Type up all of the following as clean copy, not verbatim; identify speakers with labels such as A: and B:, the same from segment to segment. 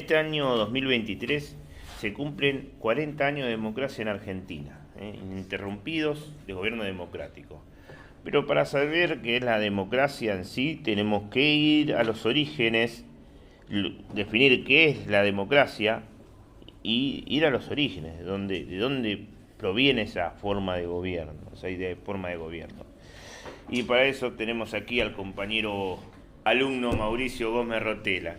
A: este año 2023 se cumplen 40 años de democracia en Argentina, ininterrumpidos de gobierno democrático. Pero para saber qué es la democracia en sí, tenemos que ir a los orígenes, definir qué es la democracia y ir a los orígenes, de dónde proviene esa forma de gobierno, esa idea de forma de gobierno. Y para eso tenemos aquí al compañero alumno Mauricio Gómez Rotela.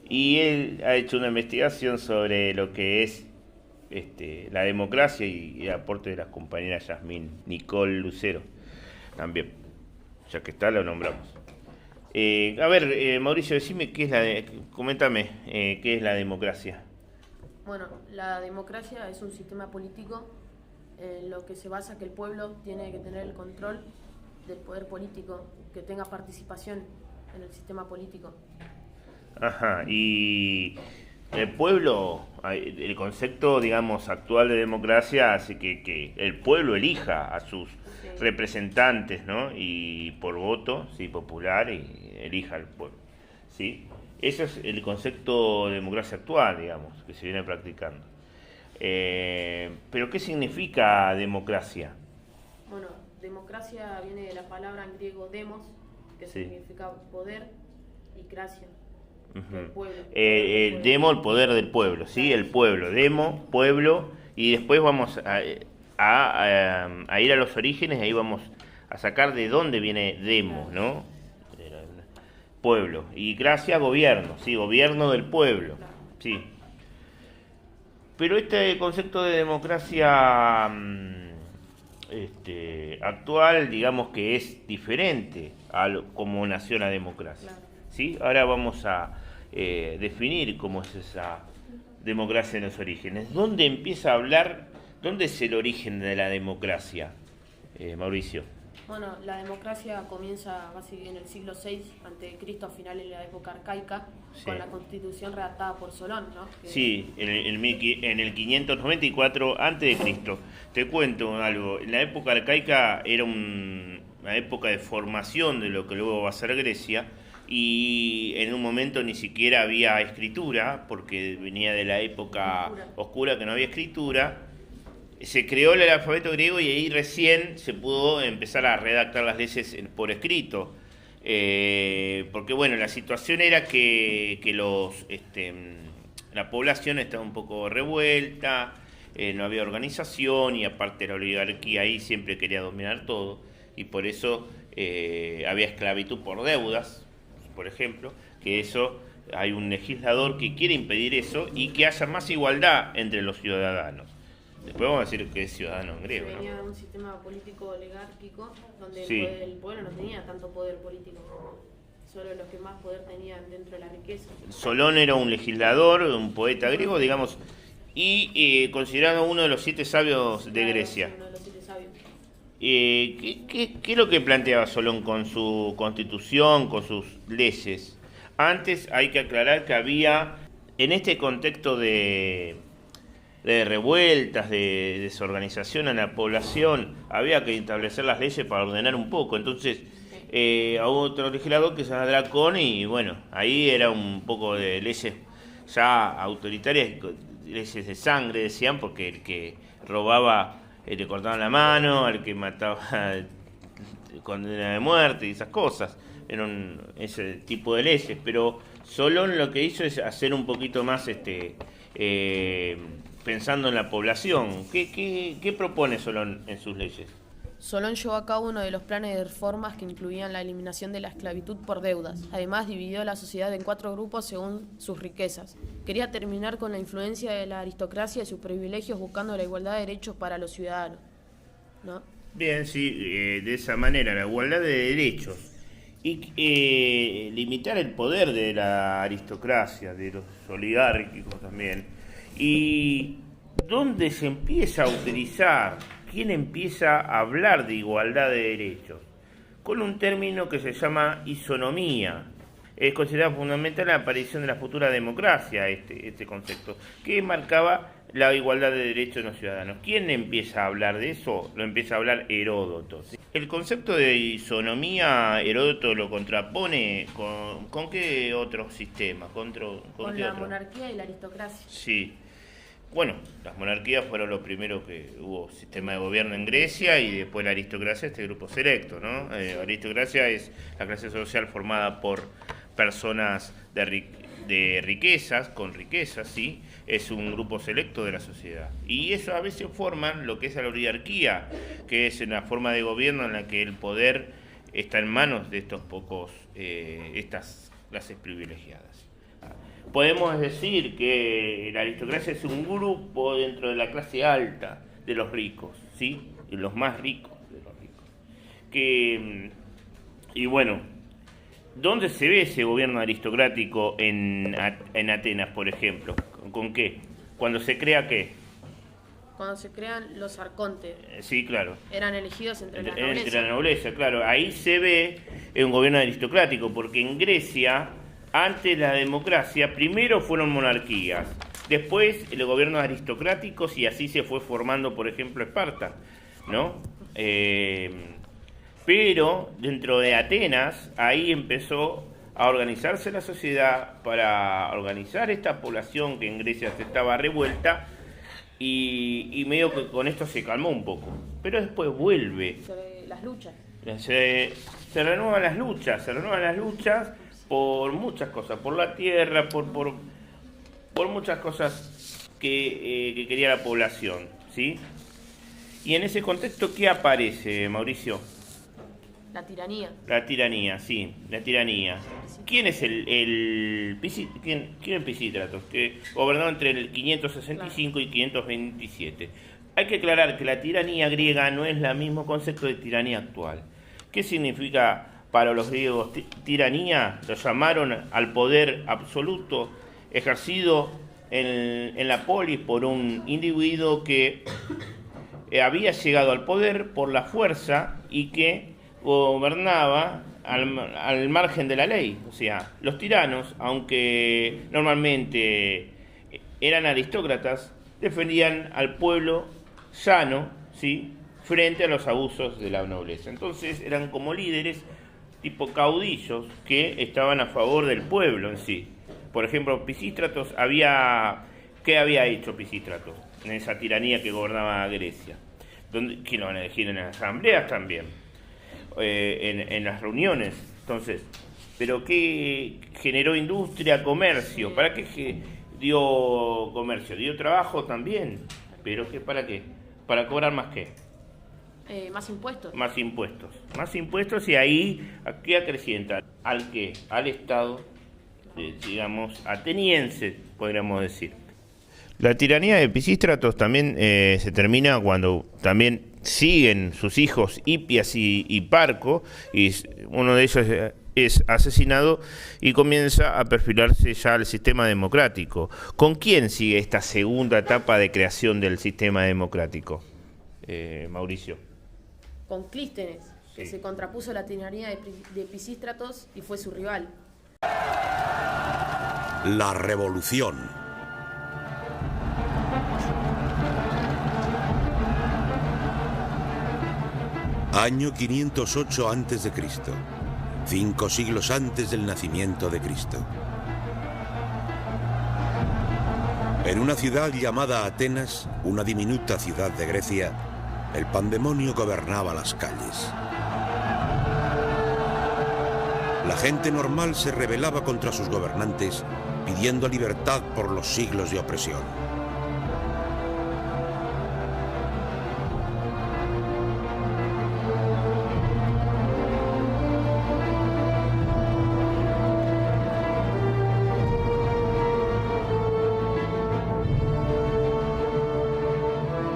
A: Y él ha hecho una investigación sobre lo que es la democracia y el aporte de las compañeras Yasmín, Nicole Lucero, también, ya que está, lo nombramos. Mauricio, decime coméntame qué es la democracia.
B: Bueno, la democracia es un sistema político en lo que se basa que el pueblo tiene que tener el control del poder político, que tenga participación en el sistema político.
A: Ajá, y el pueblo, el concepto, digamos, actual de democracia hace que el pueblo elija a sus representantes, ¿no? Y por voto, sí, popular, y elija al pueblo, ¿sí? Ese es el concepto de democracia actual, digamos, que se viene practicando. Pero ¿qué significa democracia?
B: Bueno, democracia viene de la palabra en griego demos, que significa poder, y cracia, del pueblo.
A: Demo, el poder del pueblo, ¿sí? El pueblo, demo, pueblo, y después vamos a ir a los orígenes, ahí vamos a sacar de dónde viene demo, ¿no? Pueblo. Y gracia, gobierno, ¿sí? Gobierno del pueblo, ¿sí? Pero este concepto de democracia actual, digamos que es diferente a cómo nació la democracia, ¿sí? Ahora vamos a definir cómo es esa democracia en los orígenes. ¿Dónde empieza a hablar, dónde es el origen de la democracia, Mauricio?
B: Bueno, la democracia comienza en el siglo VI a.C., a finales de la época arcaica, con la Constitución redactada por Solón, ¿no?
A: Sí, en el 594 a.C. Te cuento algo, en la época arcaica era una época de formación de lo que luego va a ser Grecia, y en un momento ni siquiera había escritura, porque venía de la época oscura que no había escritura. Se creó el alfabeto griego y ahí recién se pudo empezar a redactar las leyes por escrito. Porque bueno, la situación era que la población estaba un poco revuelta, no había organización y aparte la oligarquía ahí siempre quería dominar todo y por eso había esclavitud por deudas, por ejemplo, que eso hay un legislador que quiere impedir eso y que haya más igualdad entre los ciudadanos. Después vamos a decir que es ciudadano griego, ¿no?
B: Venía de un sistema político oligárquico donde el pueblo no tenía tanto poder político, solo los que más poder tenían dentro de la riqueza.
A: Solón era un legislador, un poeta griego, digamos, y considerado uno de los 7 sabios de Grecia.
B: Uno de los 7 sabios.
A: ¿Qué es lo que planteaba Solón con su constitución, con sus leyes? Antes hay que aclarar que había, en este contexto de revueltas, de desorganización en la población, había que establecer las leyes para ordenar un poco. Entonces, hubo otro legislador que se llama Dracón y bueno, ahí era un poco de leyes ya autoritarias, leyes de sangre decían, porque el que robaba le cortaban la mano, al que mataba condena de muerte y esas cosas. Eran ese tipo de leyes, pero Solón lo que hizo es hacer un poquito más pensando en la población. ¿Qué propone Solón en sus leyes?
B: Solón llevó a cabo uno de los planes de reformas que incluían la eliminación de la esclavitud por deudas. Además, dividió la sociedad en 4 grupos según sus riquezas. Quería terminar con la influencia de la aristocracia y sus privilegios, buscando la igualdad de derechos para los ciudadanos, ¿no?
A: Bien, sí, de esa manera, la igualdad de derechos. Y limitar el poder de la aristocracia, de los oligárquicos también. ¿Y dónde se empieza a utilizar? ¿Quién empieza a hablar de igualdad de derechos? Con un término que se llama isonomía. Es considerado fundamental la aparición de la futura democracia, este concepto, que marcaba la igualdad de derechos de los ciudadanos. ¿Quién empieza a hablar de eso? Lo empieza a hablar Heródoto. El concepto de isonomía, Heródoto lo contrapone ¿con qué otro sistema? ¿Con
B: la monarquía y la aristocracia.
A: Sí. Bueno, las monarquías fueron lo primero que hubo sistema de gobierno en Grecia, y después la aristocracia, este grupo selecto, ¿no? La aristocracia es la clase social formada por personas de riquezas, con riquezas, ¿sí? Es un grupo selecto de la sociedad. Y eso a veces forman lo que es la oligarquía, que es una forma de gobierno en la que el poder está en manos de estos pocos, estas clases privilegiadas. Podemos decir que la aristocracia es un grupo dentro de la clase alta de los ricos, ¿sí? Y los más ricos de los ricos. Y bueno, ¿dónde se ve ese gobierno aristocrático en Atenas, por ejemplo? ¿Con qué? ¿Cuando se crea qué?
B: Cuando se crean los arcontes.
A: Sí, claro.
B: Eran elegidos entre la nobleza.
A: Entre la nobleza, claro. Ahí se ve un gobierno aristocrático, porque en Grecia, antes la democracia, primero fueron monarquías, después los gobiernos aristocráticos, y así se fue formando, por ejemplo, Esparta, ¿no? Pero dentro de Atenas, ahí empezó a organizarse la sociedad para organizar esta población que en Grecia se estaba revuelta, y medio que con esto se calmó un poco. Pero después vuelve.
B: Las luchas.
A: Se renuevan las luchas por muchas cosas, por la tierra, por muchas cosas que quería la población, ¿sí? Y en ese contexto, ¿qué aparece, Mauricio?
B: La tiranía.
A: La tiranía, sí, la tiranía. ¿Quién es quién es Pisístratos? Que gobernó entre el 565 y 527. Hay que aclarar que la tiranía griega no es el mismo concepto de tiranía actual. ¿Qué significa para los griegos tiranía? Lo llamaron al poder absoluto ejercido en la polis por un individuo que había llegado al poder por la fuerza y que gobernaba al margen de la ley. O sea, los tiranos, aunque normalmente eran aristócratas, defendían al pueblo llano, ¿sí?, frente a los abusos de la nobleza. Entonces eran como líderes, tipo caudillos, que estaban a favor del pueblo en sí. Por ejemplo, Pisístratos ¿qué había hecho Pisístratos en esa tiranía que gobernaba Grecia? Que lo van a elegir en las asambleas también, en las reuniones. Entonces, ¿pero qué generó? Industria, comercio. ¿Para qué dio comercio? Dio trabajo también. ¿Pero para qué? ¿Para cobrar más qué?
B: Más impuestos.
A: Más impuestos, y ahí, ¿a qué acrecienta? ¿Al qué? Al Estado, digamos, ateniense, podríamos decir. La tiranía de Pisístratos también se termina cuando también siguen sus hijos Hipias y Parco, y uno de ellos es asesinado, y comienza a perfilarse ya el sistema democrático. ¿Con quién sigue esta segunda etapa de creación del sistema democrático, Mauricio?
B: Con Clístenes, que se contrapuso a la tiranía de Pisístratos y fue su rival.
C: La revolución. Año 508 a.C., 5 siglos antes del nacimiento de Cristo. En una ciudad llamada Atenas, una diminuta ciudad de Grecia, el pandemonio gobernaba las calles. La gente normal se rebelaba contra sus gobernantes, pidiendo libertad por los siglos de opresión.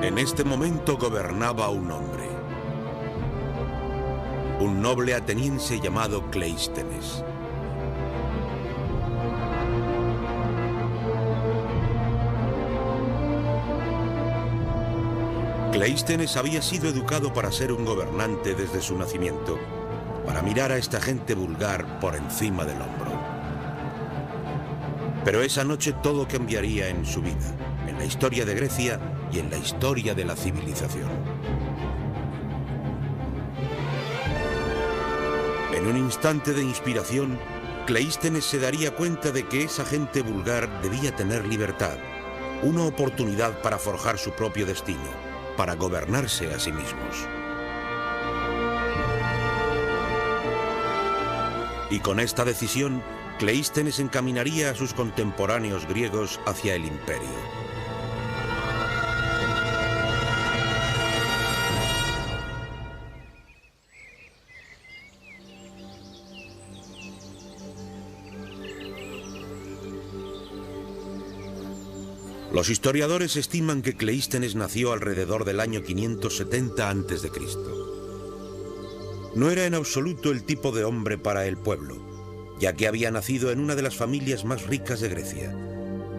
C: En este momento gobernaba un hombre, un noble ateniense llamado Cleístenes. Cleístenes había sido educado para ser un gobernante desde su nacimiento, para mirar a esta gente vulgar por encima del hombro. Pero esa noche todo cambiaría en su vida. En en la historia de Grecia y en la historia de la civilización. En un instante de inspiración, Cleístenes se daría cuenta de que esa gente vulgar debía tener libertad, una oportunidad para forjar su propio destino, para gobernarse a sí mismos. Y con esta decisión, Cleístenes encaminaría a sus contemporáneos griegos hacia el imperio. Los historiadores estiman que Cleístenes nació alrededor del año 570 a.C. No era en absoluto el tipo de hombre para el pueblo, ya que había nacido en una de las familias más ricas de Grecia.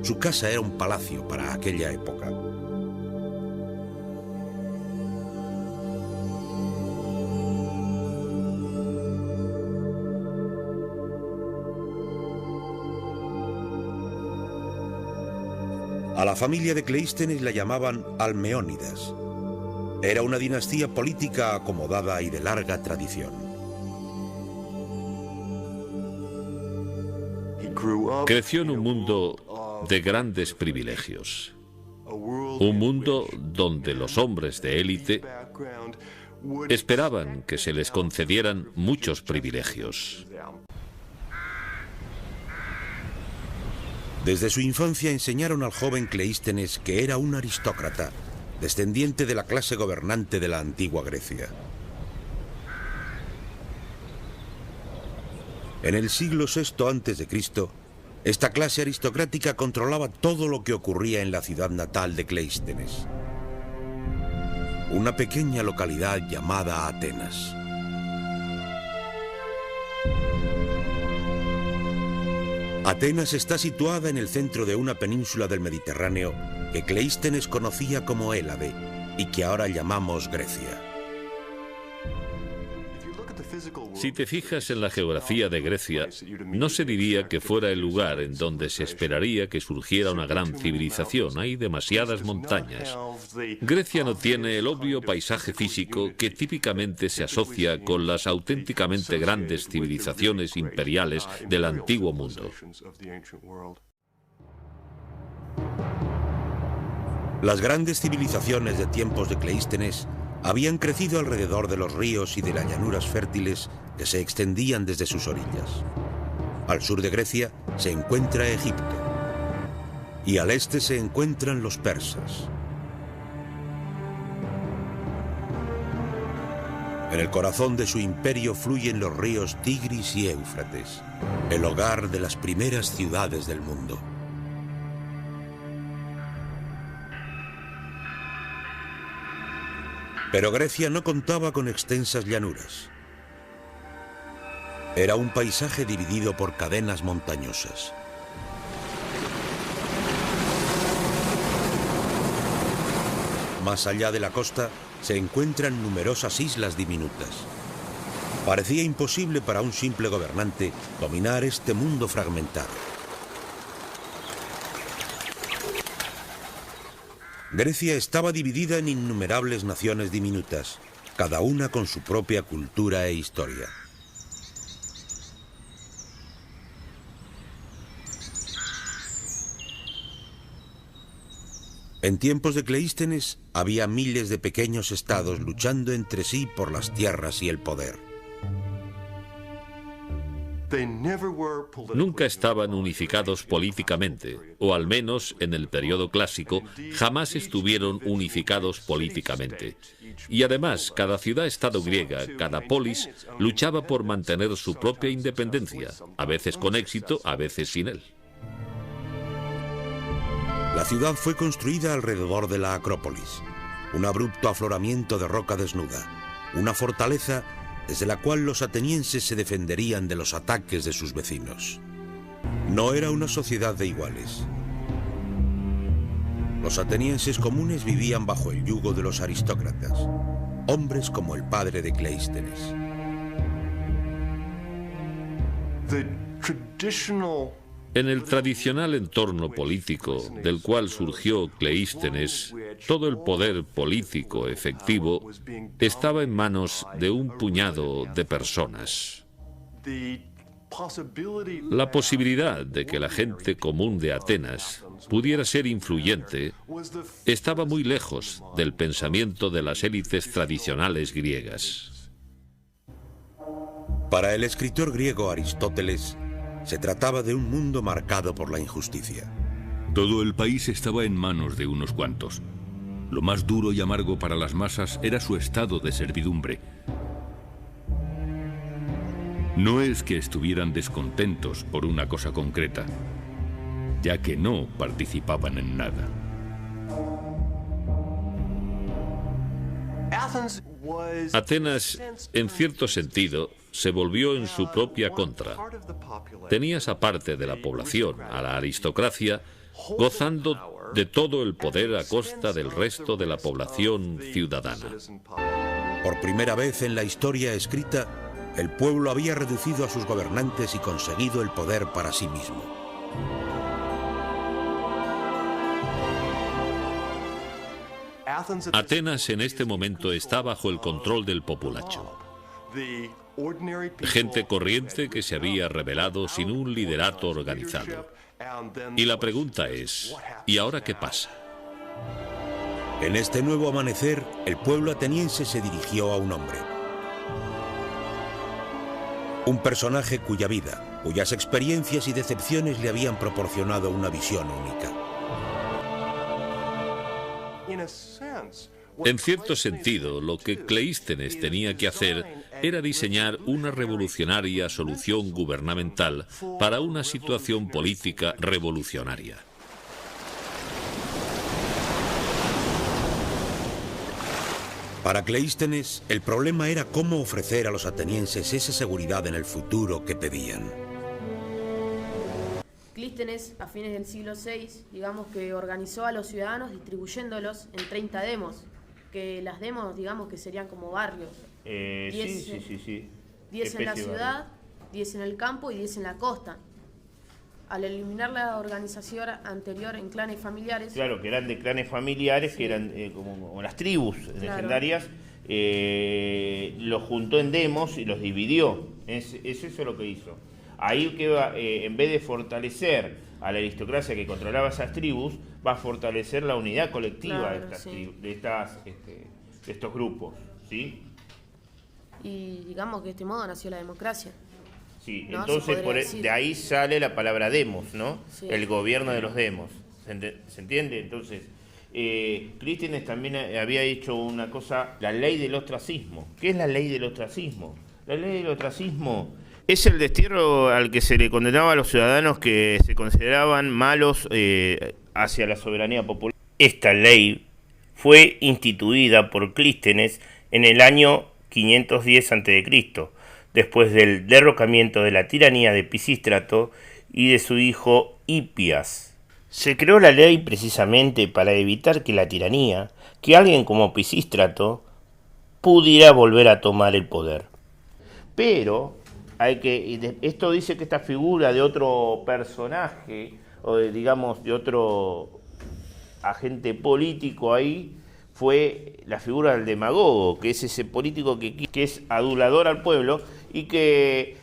C: Su casa era un palacio para aquella época. A la familia de Cleístenes la llamaban Almeónidas. Era una dinastía política acomodada y de larga tradición.
D: Creció en un mundo de grandes privilegios. Un mundo donde los hombres de élite esperaban que se les concedieran muchos privilegios.
C: Desde su infancia enseñaron al joven Cleístenes que era un aristócrata, descendiente de la clase gobernante de la antigua Grecia. En el siglo VI a.C., esta clase aristocrática controlaba todo lo que ocurría en la ciudad natal de Cleístenes, una pequeña localidad llamada Atenas. Atenas está situada en el centro de una península del Mediterráneo que Cleístenes conocía como Hélade y que ahora llamamos Grecia.
D: Si te fijas en la geografía de Grecia, no se diría que fuera el lugar en donde se esperaría que surgiera una gran civilización. Hay demasiadas montañas. Grecia no tiene el obvio paisaje físico que típicamente se asocia con las auténticamente grandes civilizaciones imperiales del antiguo mundo.
C: Las grandes civilizaciones de tiempos de Cleístenes habían crecido alrededor de los ríos y de las llanuras fértiles que se extendían desde sus orillas. Al sur de Grecia se encuentra Egipto y al este se encuentran los persas. En el corazón de su imperio fluyen los ríos Tigris y Éufrates, el hogar de las primeras ciudades del mundo. Pero Grecia no contaba con extensas llanuras. Era un paisaje dividido por cadenas montañosas. Más allá de la costa se encuentran numerosas islas diminutas. Parecía imposible para un simple gobernante dominar este mundo fragmentado. Grecia estaba dividida en innumerables naciones diminutas, cada una con su propia cultura e historia. En tiempos de Cleístenes había miles de pequeños estados luchando entre sí por las tierras y el poder.
D: Nunca estaban unificados políticamente, o al menos en el periodo clásico jamás estuvieron unificados políticamente. Y además, cada ciudad-estado griega, cada polis, luchaba por mantener su propia independencia, a veces con éxito, a veces sin él.
C: La ciudad fue construida alrededor de la Acrópolis, un abrupto afloramiento de roca desnuda, una fortaleza desde la cual los atenienses se defenderían de los ataques de sus vecinos. No era una sociedad de iguales. Los atenienses comunes vivían bajo el yugo de los aristócratas, hombres como el padre de
D: En el tradicional entorno político del cual surgió Cleístenes, todo el poder político efectivo estaba en manos de un puñado de personas. La posibilidad de que la gente común de Atenas pudiera ser influyente estaba muy lejos del pensamiento de las élites tradicionales griegas.
C: Para el escritor griego Aristóteles, se trataba de un mundo marcado por la injusticia.
E: Todo el país estaba en manos de unos cuantos. Lo más duro y amargo para las masas era su estado de servidumbre. No es que estuvieran descontentos por una cosa concreta, ya que no participaban en nada.
D: Atenas, en cierto sentido, se volvió en su propia contra. Tenía esa parte de la población, a la aristocracia, gozando de todo el poder a costa del resto de la población ciudadana.
C: Por primera vez en la historia escrita, el pueblo había reducido a sus gobernantes y conseguido el poder para sí mismo.
D: Atenas en este momento está bajo el control del populacho. Gente corriente que se había rebelado sin un liderato organizado. Y la pregunta es, ¿y ahora qué pasa?
C: En este nuevo amanecer, el pueblo ateniense se dirigió a un hombre. Un personaje cuya vida, cuyas experiencias y decepciones le habían proporcionado una visión única.
D: En cierto sentido, lo que Cleístenes tenía que hacer era diseñar una revolucionaria solución gubernamental para una situación política revolucionaria.
C: Para Cleístenes, el problema era cómo ofrecer a los atenienses esa seguridad en el futuro que pedían.
B: Clístenes, a fines del siglo VI, digamos que organizó a los ciudadanos distribuyéndolos en 30 demos, que las demos, digamos que serían como barrios. 10 en la ciudad, 10 en el campo y 10 en la costa. Al eliminar la organización anterior en clanes familiares...
A: Claro, que eran de clanes familiares, sí, que eran como las tribus legendarias, los juntó en demos y los dividió. Es eso lo que hizo. Ahí que va, en vez de fortalecer a la aristocracia que controlaba esas tribus, va a fortalecer la unidad colectiva, claro, de estos grupos, ¿sí?
B: Y digamos que de este modo nació la democracia.
A: Sí,
B: ¿no?
A: Entonces de ahí sale la palabra demos, ¿no? Sí. El gobierno de los demos. ¿Se entiende? Entonces, Clístenes también había hecho una cosa, la ley del ostracismo. ¿Qué es la ley del ostracismo? La ley del ostracismo es el destierro al que se le condenaba a los ciudadanos que se consideraban malos hacia la soberanía popular. Esta ley fue instituida por Clístenes en el año 510 a.C., después del derrocamiento de la tiranía de Pisístrato y de su hijo Hipias. Se creó la ley precisamente para evitar que la tiranía, que alguien como Pisístrato, pudiera volver a tomar el poder. Pero esto dice que esta figura de otro personaje, o de otro agente político ahí, fue la figura del demagogo, que es ese político que es adulador al pueblo y que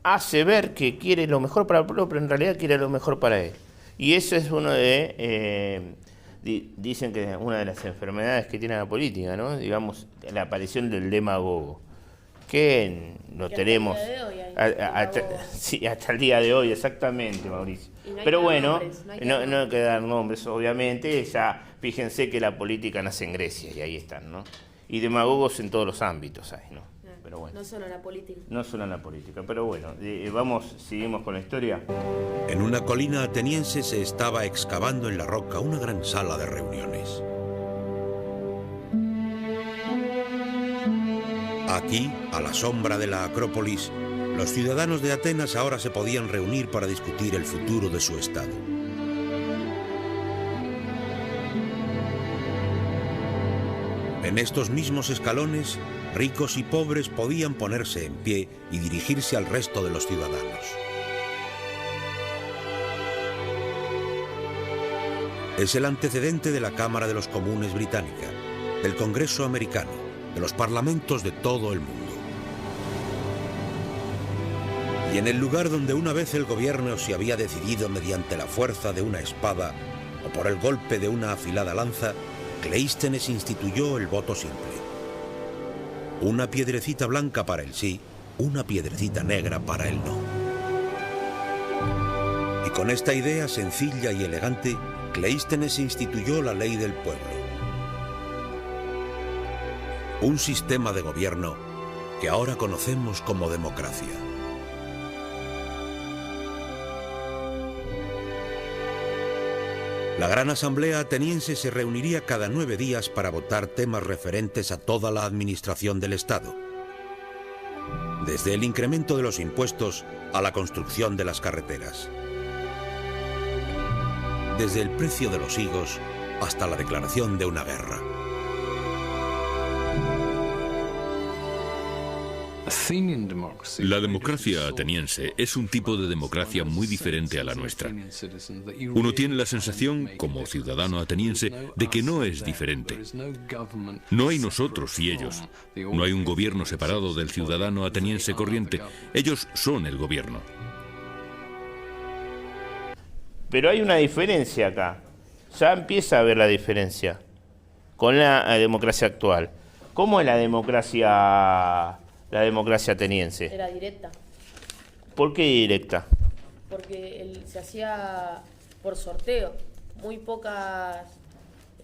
A: hace ver que quiere lo mejor para el pueblo, pero en realidad quiere lo mejor para él. Y eso es uno dicen que es una de las enfermedades que tiene la política, ¿no? Digamos, la aparición del demagogo, que lo tenemos hasta el día de hoy, exactamente, Mauricio. Pero bueno, no hay que dar nombres, obviamente, ya fíjense que la política nace en Grecia y ahí están, ¿no? Y demagogos en todos los ámbitos hay, ¿no? Pero bueno.
B: No solo en la política.
A: No solo en la política, pero bueno, seguimos con la historia.
C: En una colina ateniense se estaba excavando en la roca una gran sala de reuniones. Aquí, a la sombra de la Acrópolis, los ciudadanos de Atenas ahora se podían reunir para discutir el futuro de su estado. En estos mismos escalones, ricos y pobres podían ponerse en pie y dirigirse al resto de los ciudadanos. Es el antecedente de la Cámara de los Comunes británica, del Congreso americano, de los parlamentos de todo el mundo. Y en el lugar donde una vez el gobierno se había decidido mediante la fuerza de una espada o por el golpe de una afilada lanza, Cleístenes instituyó el voto simple. Una piedrecita blanca para el sí, una piedrecita negra para el no. Y con esta idea sencilla y elegante, Cleístenes instituyó la ley del pueblo. Un sistema de gobierno que ahora conocemos como democracia. La Gran Asamblea ateniense se reuniría cada 9 días para votar temas referentes a toda la administración del Estado. Desde el incremento de los impuestos a la construcción de las carreteras. Desde el precio de los higos hasta la declaración de una guerra.
E: La democracia ateniense es un tipo de democracia muy diferente a la nuestra. Uno tiene la sensación, como ciudadano ateniense, de que no es diferente. No hay nosotros y ellos. No hay un gobierno separado del ciudadano ateniense corriente. Ellos son el gobierno.
A: Pero hay una diferencia acá. Ya empieza a haber la diferencia con la democracia actual. ¿Cómo es la democracia ateniense?
B: Era directa.
A: ¿Por qué directa?
B: Porque se hacía por sorteo. Muy pocas,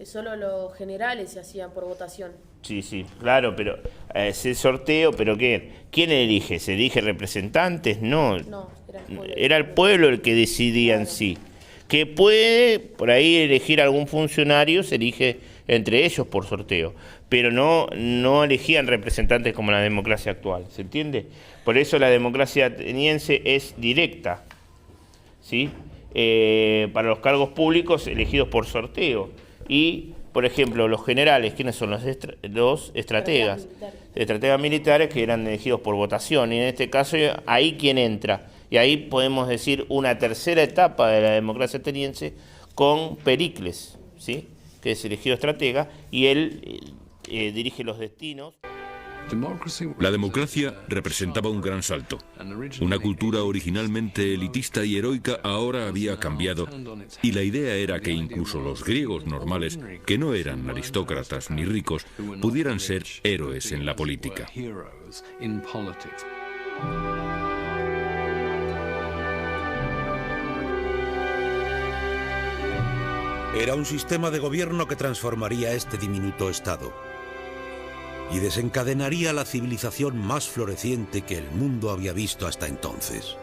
B: solo los generales se hacían por votación.
A: Sí, claro, pero ese sorteo, ¿pero qué? ¿Quién elige? ¿Se elige representantes? No, era el pueblo el que decidía en sí. Que puede, por ahí, elegir algún funcionario, se elige entre ellos por sorteo, pero no elegían representantes como la democracia actual, ¿se entiende? Por eso la democracia ateniense es directa, ¿sí? Para los cargos públicos elegidos por sorteo. Y, por ejemplo, los generales, ¿quiénes son los estrategas? Estrategas militares que eran elegidos por votación, y en este caso, ahí quién entra. Y ahí podemos decir una tercera etapa de la democracia ateniense con Pericles, ¿sí? Que es elegido estratega, y él dirige los destinos.
E: La democracia representaba un gran salto. Una cultura originalmente elitista y heroica ahora había cambiado, y la idea era que incluso los griegos normales, que no eran aristócratas ni ricos, pudieran ser héroes en la política.
C: Era un sistema de gobierno que transformaría este diminuto estado y desencadenaría la civilización más floreciente que el mundo había visto hasta entonces.